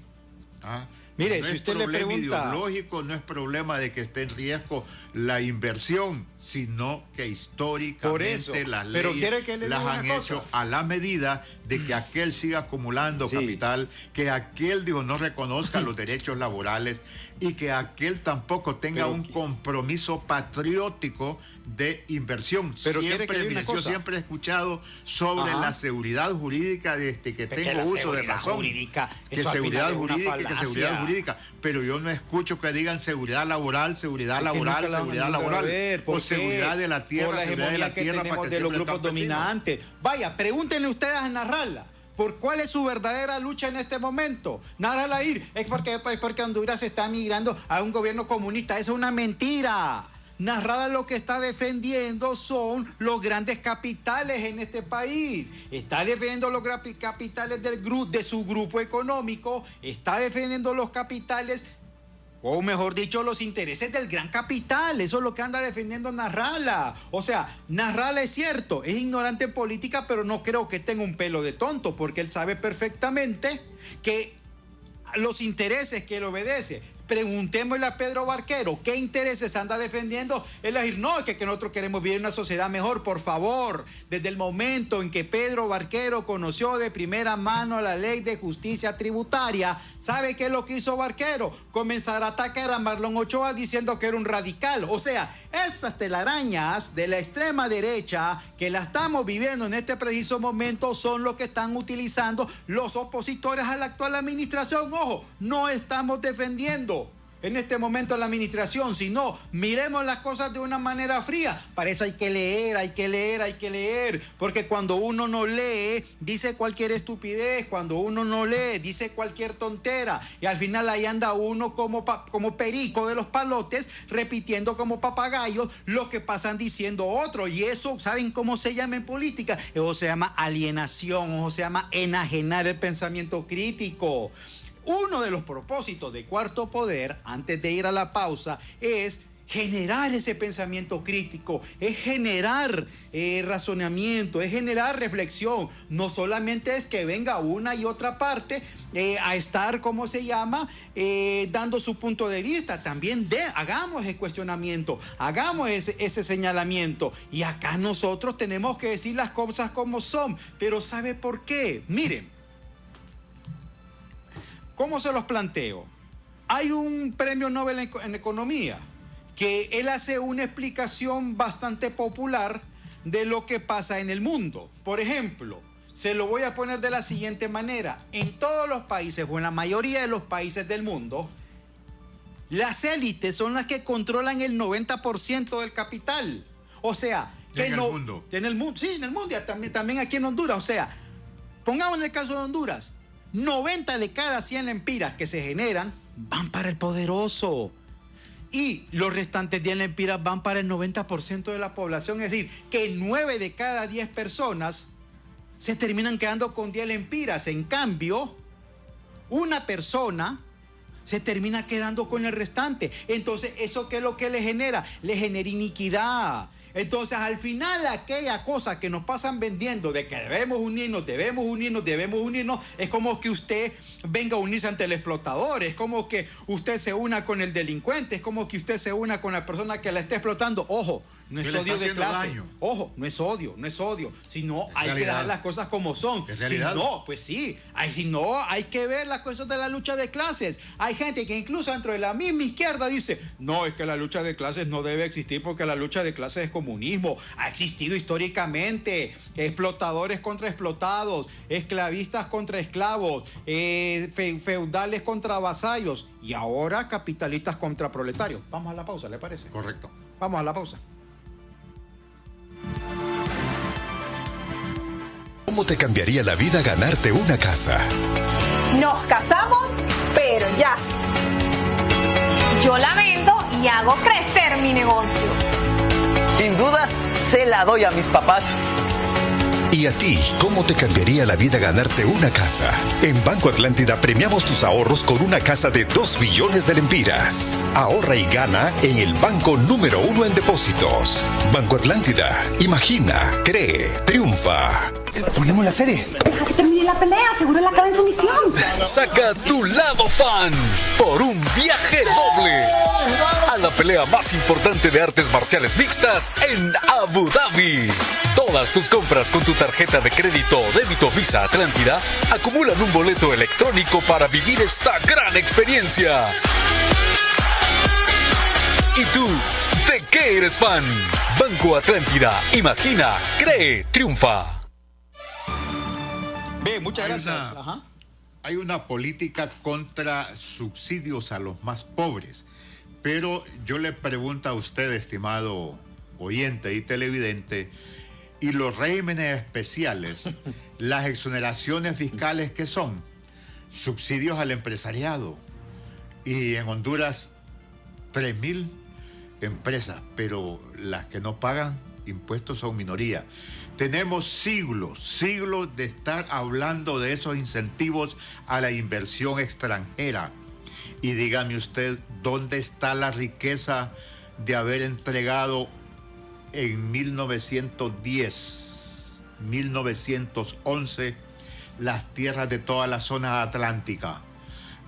Mire, no si es usted le pregunta, ideológico, no es problema de que esté en riesgo la inversión, sino que históricamente las leyes las han hecho a la medida de que aquel siga acumulando capital, que aquel no reconozca los derechos laborales y que aquel tampoco tenga un compromiso patriótico de inversión. Pero yo siempre he escuchado sobre la seguridad jurídica desde que tengo uso de razón. Que seguridad jurídica, pero yo no escucho que digan seguridad laboral, seguridad laboral o seguridad de la tierra, la seguridad de la que tierra tenemos de los grupos dominantes. Vaya, pregúntenle ustedes a Nasrallah. ¿Por cuál es su verdadera lucha en este momento? Nasrallah es porque Honduras está migrando a un gobierno comunista. Eso es una mentira. Nasrallah lo que está defendiendo son los grandes capitales en este país. Está defendiendo los capitales de su grupo económico. Está defendiendo los capitales, o mejor dicho, los intereses del gran capital. Eso es lo que anda defendiendo Nasrallah. O sea, Nasrallah es cierto, es ignorante en política, pero no creo que tenga un pelo de tonto, porque él sabe perfectamente que los intereses que él obedece. Preguntémosle a Pedro Barquero, ¿qué intereses anda defendiendo? Él va a decir, no, que nosotros queremos vivir en una sociedad mejor. Por favor, desde el momento en que Pedro Barquero conoció de primera mano la Ley de Justicia Tributaria, ¿sabe qué es lo que hizo Barquero? Comenzar a atacar a Marlon Ochoa diciendo que era un radical. O sea, esas telarañas de la extrema derecha que la estamos viviendo en este preciso momento son lo que están utilizando los opositores a la actual administración. Ojo, no estamos defendiendo en este momento la administración, sino miremos las cosas de una manera fría. Para eso hay que leer, porque cuando uno no lee, dice cualquier estupidez, cuando uno no lee, dice cualquier tontera, y al final ahí anda uno como perico de los palotes, repitiendo como papagayos lo que pasan diciendo otros, y eso, ¿saben cómo se llama en política? Eso se llama alienación, eso se llama enajenar el pensamiento crítico. Uno de los propósitos de Cuarto Poder, antes de ir a la pausa, es generar ese pensamiento crítico, es generar razonamiento, es generar reflexión. No solamente es que venga una y otra parte a estar, ¿cómo se llama?, dando su punto de vista. También hagamos ese cuestionamiento, hagamos ese señalamiento. Y acá nosotros tenemos que decir las cosas como son. Pero ¿sabe por qué? Miren, ¿cómo se los planteo? Hay un premio Nobel en economía que él hace una explicación bastante popular de lo que pasa en el mundo. Por ejemplo, se lo voy a poner de la siguiente manera. En todos los países, o en la mayoría de los países del mundo, las élites son las que controlan el 90% del capital. O sea, que en no, el mundo. En el mundo, sí, en el mundo, también aquí en Honduras. O sea, pongamos en el caso de Honduras, 90 de cada 100 lempiras que se generan van para el poderoso. Y los restantes 10 lempiras van para el 90% de la población. Es decir, que 9 de cada 10 personas se terminan quedando con 10 lempiras. En cambio, una persona se termina quedando con el restante. Entonces, ¿eso qué es lo que le genera? Le genera iniquidad. Entonces, al final, aquella cosa que nos pasan vendiendo de que debemos unirnos, es como que usted venga a unirse ante el explotador, es como que usted se una con el delincuente, es como que usted se una con la persona que la está explotando. Ojo, no es odio de clase. Daño. Ojo, no es odio, sino hay que dejar las cosas como son. Si no, pues sí. Si no, hay que ver las cosas de la lucha de clases. Hay gente que incluso dentro de la misma izquierda dice, no, es que la lucha de clases no debe existir porque la lucha de clases es comunismo. Ha existido históricamente explotadores contra explotados, esclavistas contra esclavos, feudales contra vasallos y ahora capitalistas contra proletarios. Vamos a la pausa, ¿le parece? Correcto. Vamos a la pausa. ¿Cómo te cambiaría la vida ganarte una casa? Nos casamos, pero ya. Yo la vendo y hago crecer mi negocio. Sin duda, se la doy a mis papás. ¿Y a ti, cómo te cambiaría la vida ganarte una casa? En Banco Atlántida premiamos tus ahorros con una casa de 2 millones de lempiras. Ahorra y gana en el banco número 1 en depósitos. Banco Atlántida. Imagina, cree, triunfa. Ponemos la serie. Deja que termine la pelea, seguro él acaba en sumisión. Saca tu lado fan por un viaje doble a la pelea más importante de artes marciales mixtas en Abu Dhabi. Todas tus compras con tu tarjeta de crédito o débito Visa Atlántida acumulan un boleto electrónico para vivir esta gran experiencia. ¿Y tú, de qué eres fan? Banco Atlántida. Imagina, cree, triunfa. Bien, muchas gracias. Hay una política contra subsidios a los más pobres, pero yo le pregunto a usted, estimado oyente y televidente, ¿y los regímenes especiales, las exoneraciones fiscales qué son? Subsidios al empresariado. Y en Honduras, 3.000 empresas, pero las que no pagan impuestos son minoría. Tenemos siglos de estar hablando de esos incentivos a la inversión extranjera. Y dígame usted, ¿dónde está la riqueza de haber entregado en 1910, 1911, las tierras de toda la zona atlántica?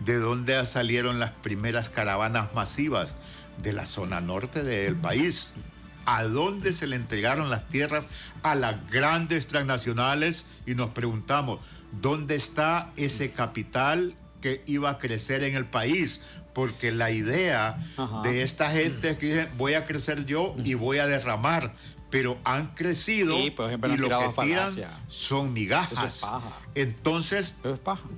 ¿De dónde salieron las primeras caravanas masivas? De la zona norte del país. ¿A dónde se le entregaron las tierras a las grandes transnacionales? Y nos preguntamos, ¿dónde está ese capital que iba a crecer en el país? Porque la idea de esta gente es que dicen, voy a crecer yo y voy a derramar, pero han crecido, sí, por ejemplo, y lo que tiran falacia. son migajas. Eso es paja. Entonces, eso es paja.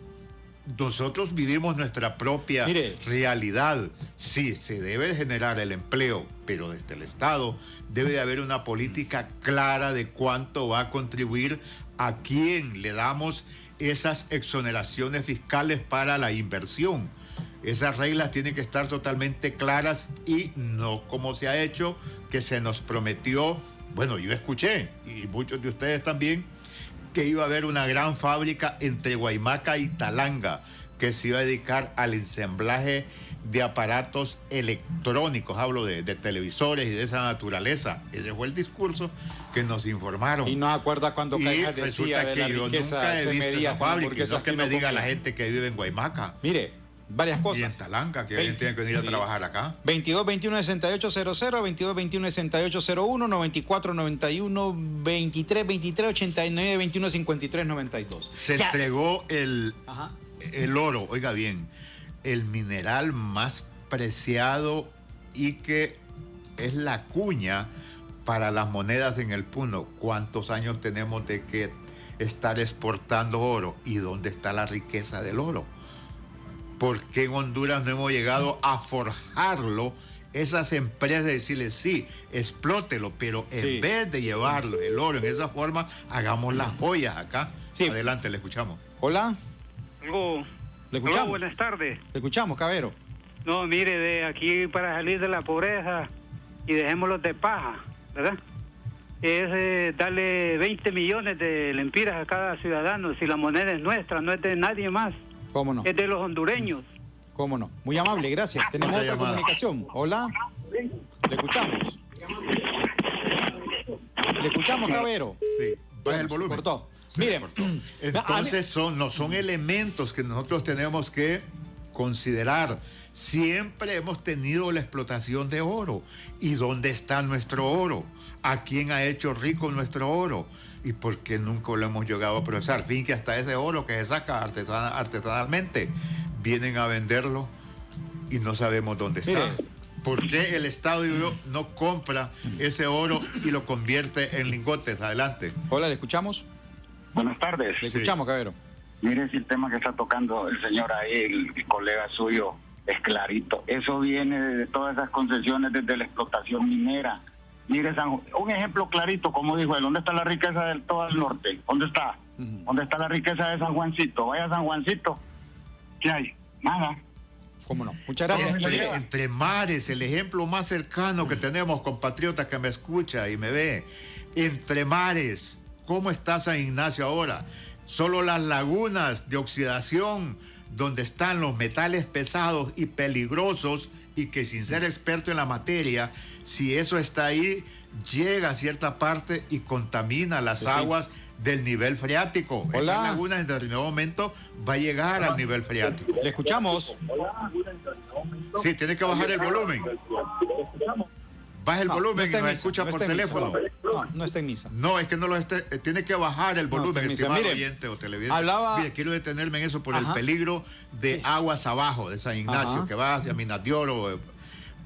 nosotros vivimos nuestra propia realidad. Sí, se debe generar el empleo, pero desde el Estado debe de haber una política clara de cuánto va a contribuir, a quién le damos esas exoneraciones fiscales para la inversión. Esas reglas tienen que estar totalmente claras y no como se ha hecho, que se nos prometió. Bueno, yo escuché, y muchos de ustedes también, que iba a haber una gran fábrica entre Guaymaca y Talanga que se iba a dedicar al ensamblaje de aparatos electrónicos, hablo de televisores y de esa naturaleza. Ese fue el discurso que nos informaron. Y no acuerda cuando Caijas decía de la yo riqueza nunca he visto esa fábrica, no que me diga la gente gente que vive en Guaymaca. Mire, varias cosas. Y en Talanga, que alguien tiene que venir a trabajar acá. 22 21 6800, 22 21 6801, 94 91 23 23 89 21 53 92. Se entregó el oro, oiga bien, el mineral más preciado y que es la cuña para las monedas en el Puno. ¿Cuántos años tenemos de que estar exportando oro? ¿Y dónde está la riqueza del oro? ¿Por qué en Honduras no hemos llegado a forjarlo? Esas empresas, decirles, sí, explótelo, pero en vez de llevarlo, el oro en esa forma, hagamos las joyas acá. Sí. Adelante, le escuchamos. Hola. Algo. Le escuchamos. Hola, buenas tardes. Le escuchamos, Cabero. No, mire, de aquí para salir de la pobreza y dejémoslos de paja, ¿verdad? Es darle 20 millones de lempiras a cada ciudadano. Si la moneda es nuestra, no es de nadie más. ¿Cómo no? Es de los hondureños. ¿Cómo no? Muy amable, gracias. Tenemos otra comunicación. Hola. Le escuchamos. Le escuchamos, Cabero. Sí. Baja el volumen. Cortó. Miren. Entonces son elementos que nosotros tenemos que considerar. Siempre hemos tenido la explotación de oro. ¿Y dónde está nuestro oro? ¿A quién ha hecho rico nuestro oro? ¿Y por qué nunca lo hemos llegado a procesar? Fin que hasta ese oro que se saca artesanalmente, vienen a venderlo y no sabemos dónde está. Mire. ¿Por qué el Estado no compra ese oro y lo convierte en lingotes? Adelante. Hola, ¿le escuchamos? Buenas tardes. Le escuchamos, Cabero. Mire, si el tema que está tocando el señor ahí, el colega suyo, es clarito. Eso viene de todas esas concesiones desde la explotación minera. Mire, un ejemplo clarito, como dijo él, ¿dónde está la riqueza del todo el norte? ¿Dónde está? ¿Dónde está la riqueza de San Juancito? Vaya a San Juancito, ¿qué hay? Nada. ¿Cómo no? Muchas gracias. Entre mares, el ejemplo más cercano que tenemos, compatriota que me escucha y me ve, entre mares, ¿cómo está San Ignacio ahora? Solo las lagunas de oxidación, donde están los metales pesados y peligrosos, y que sin ser experto en la materia, si eso está ahí, llega a cierta parte y contamina las aguas del nivel freático. Hola. Esa laguna en determinado momento va a llegar al nivel freático. Le escuchamos. Sí, tiene que bajar el volumen. Baja el volumen y nos escucha por teléfono. No está en misa. No, es que no lo esté. Tiene que bajar el volumen, estimado oyente o televidente. Mire, quiero detenerme en eso por el peligro de aguas abajo de San Ignacio, que va hacia Minas de Oro,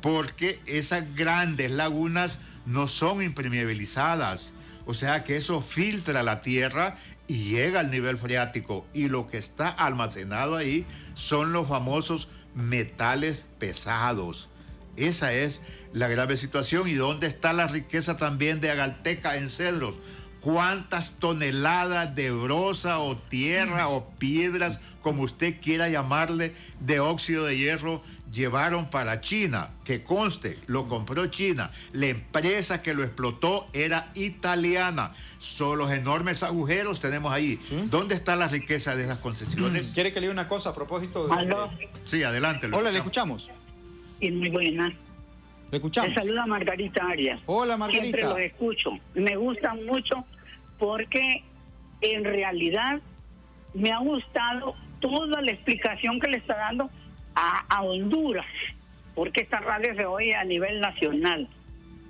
porque esas grandes lagunas no son impermeabilizadas. O sea que eso filtra la tierra y llega al nivel freático. Y lo que está almacenado ahí son los famosos metales pesados. Esa es la grave situación. ¿Y dónde está la riqueza también de Agalteca en Cedros? ¿Cuántas toneladas de brosa o tierra o piedras, como usted quiera llamarle, de óxido de hierro llevaron para China? Que conste, lo compró China. La empresa que lo explotó era italiana. Son los enormes agujeros tenemos ahí. ¿Dónde está la riqueza de esas concesiones? ¿Quiere que le diga una cosa a propósito de...? ¿Aló? Sí, adelante. Hola, le escuchamos. Y muy buena. Le escuchamos. Te saluda Margarita Arias. Hola, Margarita. Siempre los escucho. Me gustan mucho porque en realidad me ha gustado toda la explicación que le está dando a Honduras, porque esta radio se oye a nivel nacional.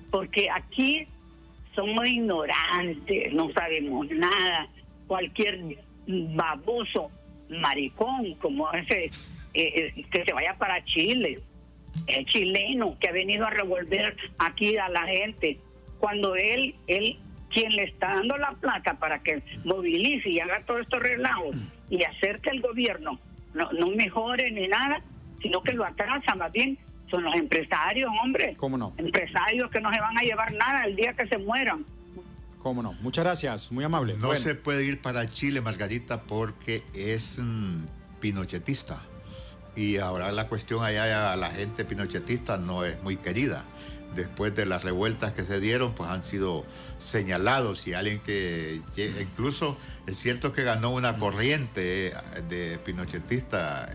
Porque aquí somos ignorantes, no sabemos nada. Cualquier baboso, maricón, como ese, que se vaya para Chile. El chileno que ha venido a revolver aquí a la gente, cuando él quien le está dando la plata para que movilice y haga todo esto relajo y hacer que el gobierno no mejore ni nada, sino que lo atrasa. Más bien son los empresarios, hombre. ¿Cómo no? Empresarios que no se van a llevar nada el día que se mueran. ¿Cómo no? Muchas gracias, muy amable. No se puede ir para Chile, Margarita, porque es pinochetista. Y ahora la cuestión allá, la gente pinochetista no es muy querida. Después de las revueltas que se dieron, pues han sido señalados, y alguien que incluso es cierto que ganó una corriente de pinochetista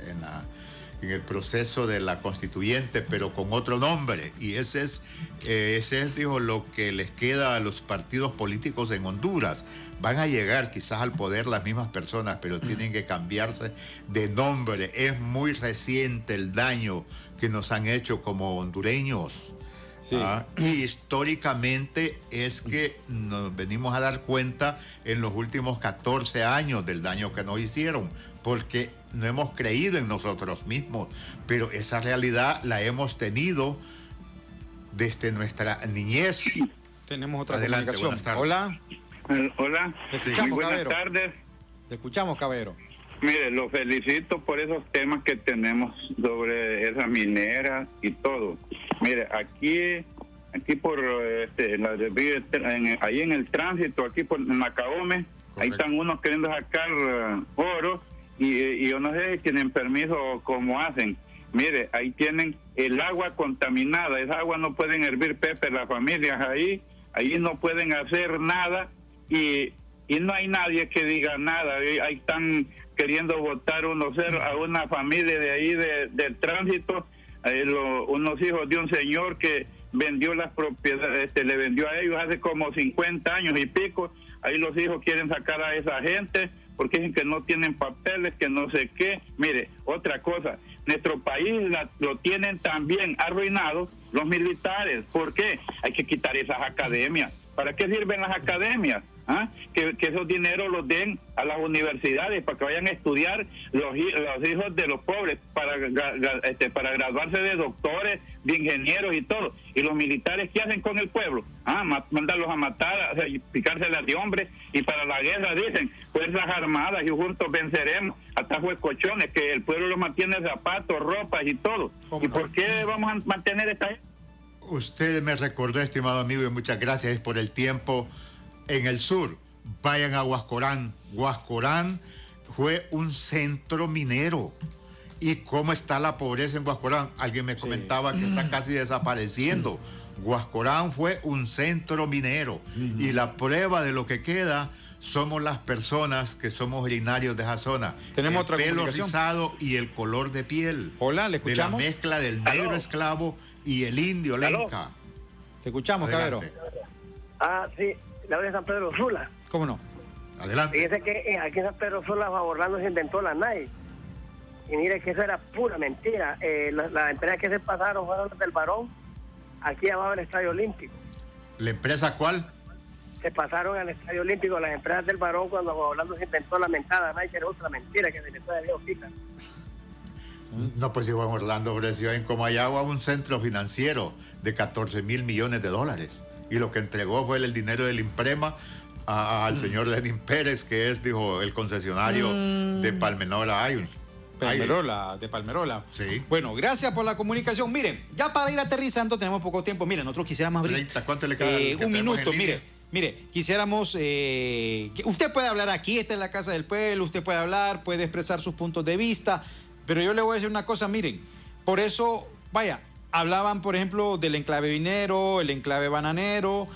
en el proceso de la constituyente, pero con otro nombre, y ese es, dijo, lo que les queda a los partidos políticos en Honduras. Van a llegar quizás al poder las mismas personas, pero tienen que cambiarse de nombre. Es muy reciente el daño que nos han hecho como hondureños. Sí. Y históricamente es que nos venimos a dar cuenta en los últimos 14 años del daño que nos hicieron, porque no hemos creído en nosotros mismos, pero esa realidad la hemos tenido desde nuestra niñez. Tenemos otra Adelante, comunicación. Hola. Hola. Te escuchamos, buenas Cabero. tardes. Te escuchamos, Cabero. Mire, lo felicito por esos temas que tenemos sobre esa minera y todo. Mire, aquí por ahí en el tránsito, aquí por Macaome, ahí están unos queriendo sacar oro y yo no sé si tienen permiso o cómo hacen. Mire, ahí tienen el agua contaminada, esa agua no pueden hervir, Pepe, las familias ahí no pueden hacer nada y no hay nadie que diga nada. Ahí están queriendo votar a una familia de ahí del tránsito, unos hijos de un señor que vendió las propiedades, le vendió a ellos hace como 50 años y pico. Ahí los hijos quieren sacar a esa gente porque dicen que no tienen papeles, que no sé qué. Mire, otra cosa, nuestro país lo tienen también arruinado los militares. ¿Por qué? Hay que quitar esas academias. ¿Para qué sirven las academias? Que esos dineros los den a las universidades para que vayan a estudiar los hijos de los pobres para graduarse de doctores, de ingenieros y todo. Y los militares, ¿qué hacen con el pueblo? Mandarlos a matar, picárselas de hombres, y para la guerra dicen fuerzas armadas y juntos venceremos. Hasta huecochones, que el pueblo los mantiene zapatos, ropas y todo. ¿Y por qué vamos a mantener esta? Usted me recordó, estimado amigo, y muchas gracias por el tiempo. En el sur, vayan a Huascorán. Huascorán fue un centro minero. ¿Y cómo está la pobreza en Huascorán? Alguien me comentaba que está casi desapareciendo. Huascorán fue un centro minero. Y la prueba de lo que queda somos las personas que somos originarios de esa zona. Tenemos otra pelo comunicación. rizado y el color de piel. Hola, ¿le escuchamos? De la mezcla del negro esclavo y el indio lenca. Te escuchamos, Adelante. Cabero. Sí. La de San Pedro Sula. ¿Cómo no? Adelante. Fíjese que aquí en San Pedro Sula, Orlando se inventó la NAI. Y mire que eso era pura mentira. Las empresas que se pasaron fueron las del Barón, aquí abajo del Estadio Olímpico. ¿La empresa cuál? Se pasaron al Estadio Olímpico las empresas del Barón cuando Orlando se inventó la mentada NAI, que era otra mentira que se le puede Dios pica. No, pues si Juan Orlando ofreció en Comayagua un centro financiero de 14 mil millones de dólares. Y lo que entregó fue el dinero del Imprema al señor Lenin Pérez, que es, dijo, el concesionario de Palmerola Iron. De Palmerola. Sí. Bueno, gracias por la comunicación. Miren, ya para ir aterrizando tenemos poco tiempo. Miren, nosotros quisiéramos abrir 30, ¿cuánto le queda? un minuto. Mire, quisiéramos... usted puede hablar aquí, esta es la Casa del Pueblo, usted puede hablar, puede expresar sus puntos de vista, pero yo le voy a decir una cosa, miren, por eso, hablaban, por ejemplo, del enclave minero, el enclave bananero,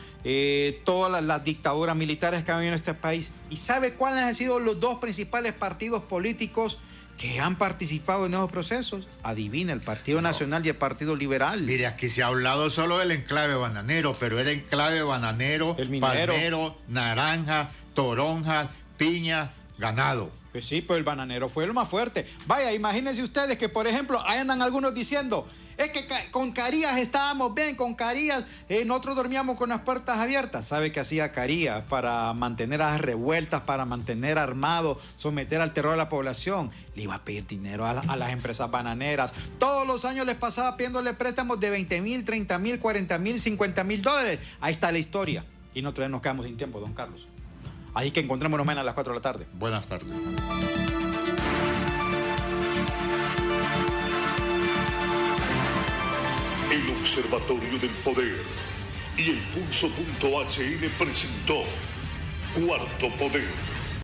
todas las dictaduras militares que han habido en este país. ¿Y sabe cuáles han sido los dos principales partidos políticos que han participado en esos procesos? Adivina, el Partido Nacional y el Partido Liberal. Mire, aquí se ha hablado solo del enclave bananero, pero era enclave bananero, palmero, naranja, toronja, piña, ganado. Pues sí, pues el bananero fue lo más fuerte. Imagínense ustedes que, por ejemplo, ahí andan algunos diciendo, es que con Carías estábamos bien, con Carías nosotros dormíamos con las puertas abiertas. ¿Sabe qué hacía Carías para mantener a las revueltas, para mantener armado, someter al terror a la población? Le iba a pedir dinero a las empresas bananeras. Todos los años les pasaba pidiéndole préstamos de 20 mil, 30 mil, 40 mil, 50 mil dólares. Ahí está la historia. Y nosotros nos quedamos sin tiempo, don Carlos. Así que encontrémonos mañana a las 4 de la tarde. Buenas tardes. El Observatorio del Poder y el Pulso.hn presentó Cuarto Poder.